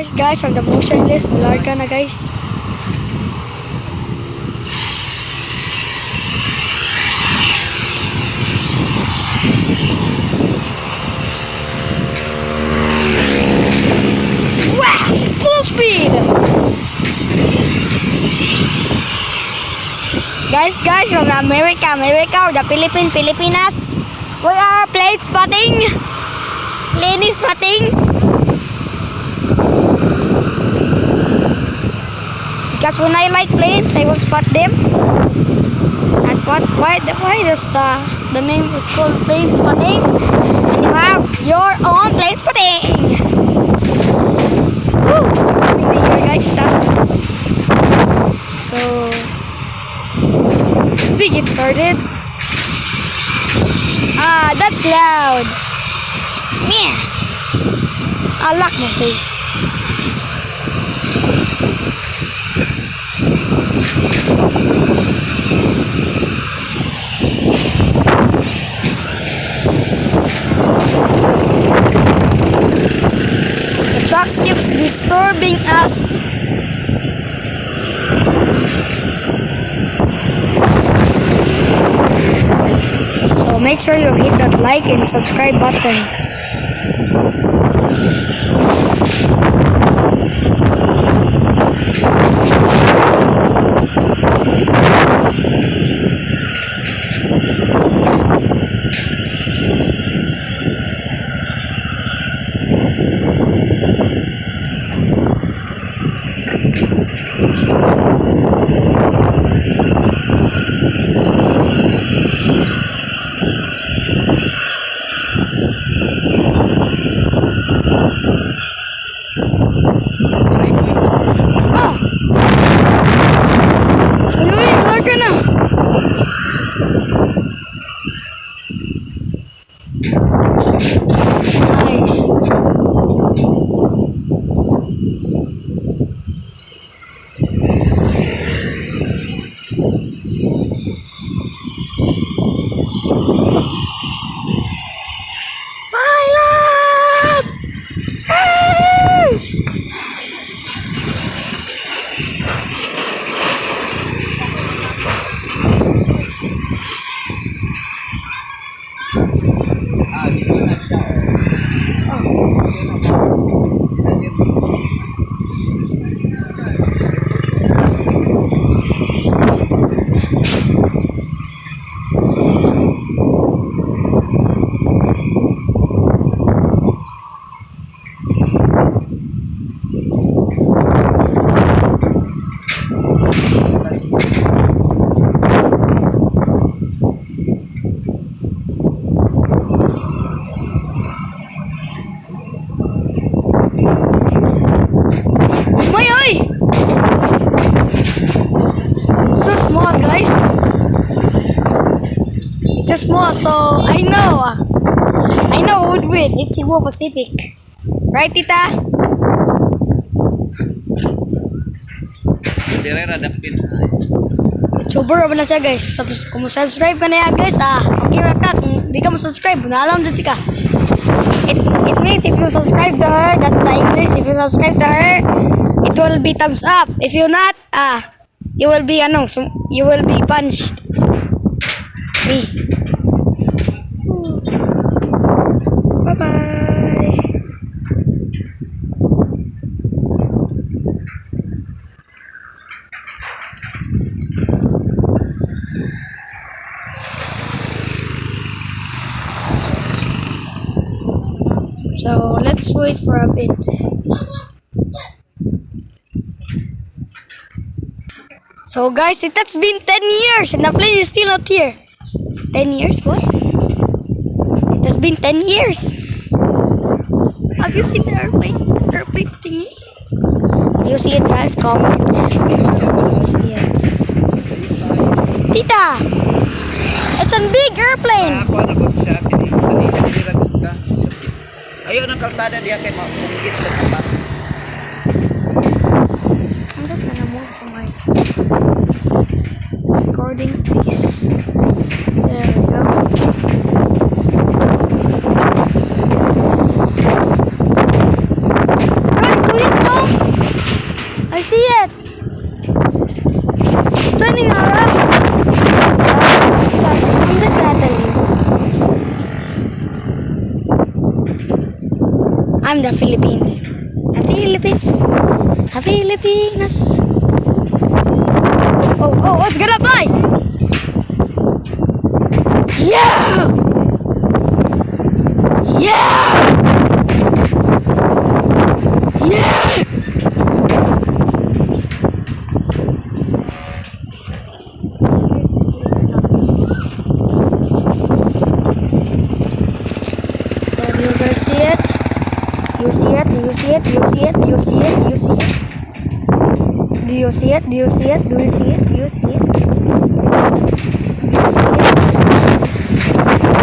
Guys, from the motionless, malarga na guys. Wow! Full speed! Guys, from America, or the Pilipinas. We are plane spotting. Plane spotting. Because when I like planes, I will spot them. And why does the name is called plane spotting? And you have your own plane spotting. Woo! Here guys, so we get started. That's loud. Yeah. I lock my face. The truck keeps disturbing us. So make sure you hit that like and subscribe button. It's small, so I know who would win. It's Cebu Pacific, right, Tita? Sober ba na siya guys? Kung subscribe ka na yan guys, okay ra ka. Kung di ka mo subscribe, naalam dito ka. It means if you subscribe to her, that's the English. If you subscribe to her, it will be thumbs up. If you not, you will be you will be punched. Me. Bye-bye. So let's wait for a bit. So guys, that's been 10 years and the plane is still not here. 10 years? What? It has been 10 years. Have you seen the airplane thingy? Do you see it guys? Comment. Do you see it? Tita! It's a big airplane! Ayaw ng kalsada diya kay mabukit sa tapat. I'm just gonna move to my recording please. There we go. Run to it! No! I'm the Philippines. The Philippines. The Filipinas. Oh, it's gonna fly! Yeah! Yeah! Yeah! So do you guys see it? You see it? Do you see it? Do you see it? Do you see it? Do you see it? Do you see it? Do you see it? Do you see it? Do you see it? Do you see it? Do you see it?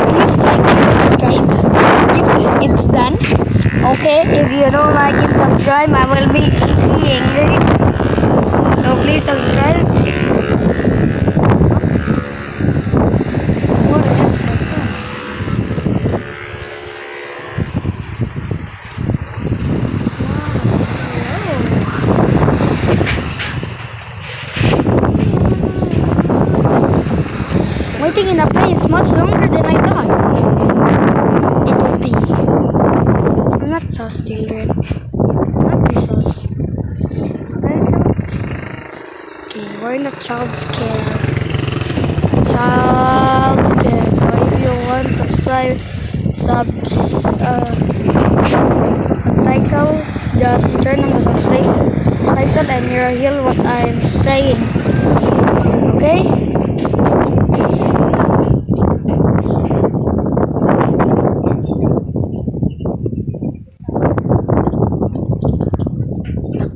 Please like and subscribe if it's done. Okay, if you don't like and subscribe, I will be angry. So please subscribe. What the heck was that? Waiting in a plane is much longer than I thought it would be. I'm not sus, children. Not be sus. Okay, we're in a child scare. Child scare. So if you want subtitle, just turn on the subtitle and you'll hear what I'm saying. Okay?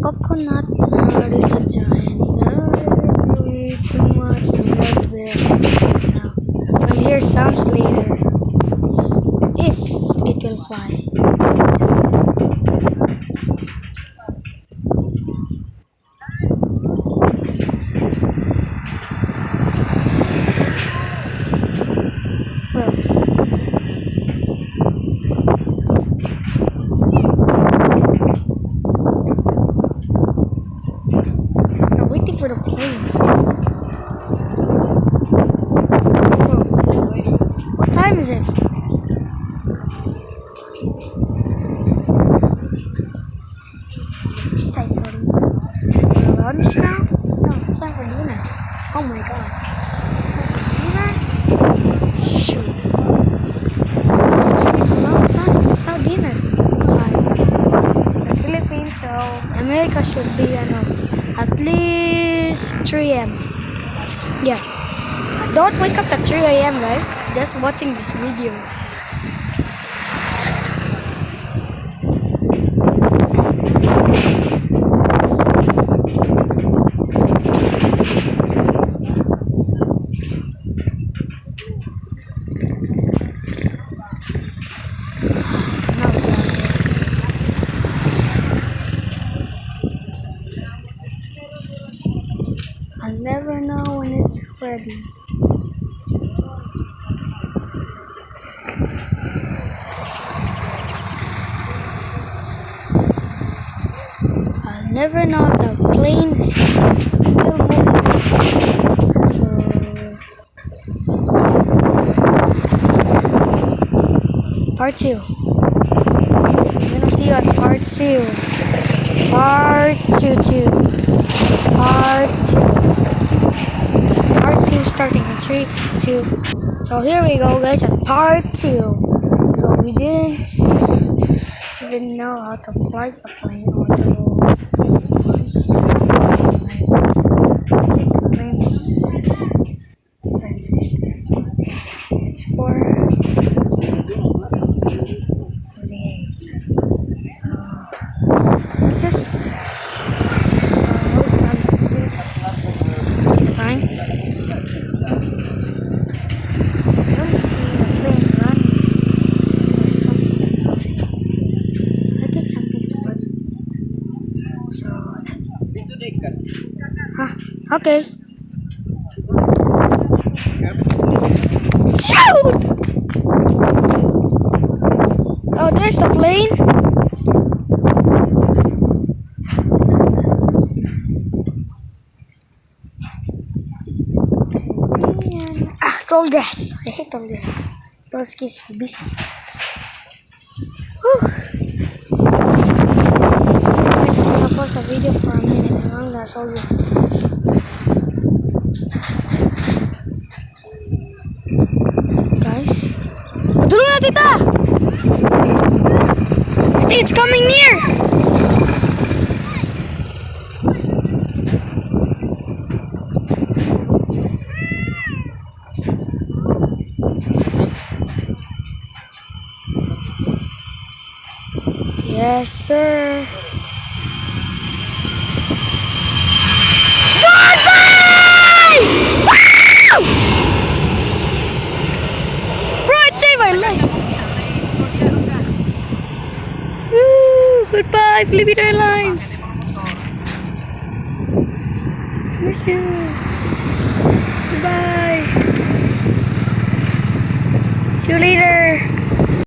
Coconut nut is a giant nut. Way too much to live there. Now, we'll hear sounds later. If it will fly. I'm waiting for the plane. What time is it? Time for lunch now? No, it's time for dinner. Oh my god. Dinner? Shoot. It's been a long time. It's not dinner time. The Philippines, so America should be at least 3 a.m. Yeah. Don't wake up at 3 a.m. guys. Just watching this video. I'll never know when it's ready. I'll never know if the plane is still moving. So part 2. I'm gonna see you at part 2. Part 2. Part 2. Part 2 starting in 3, 2. So here we go guys at part 2. So we didn't even know how to fly a plane or to construct a plane. I think the plane's time is it? It's 4:48. So just time. I think something's buzzing. So, okay. Shoot! Oh, there's the plane. Tall grass. I hate tall grass. Those keeps me busy. Whew. Yes, sir. Bye-bye! Wow! Bro, it saved my life. Woo! Goodbye, Philippine Airlines. Miss you. Goodbye. See you later.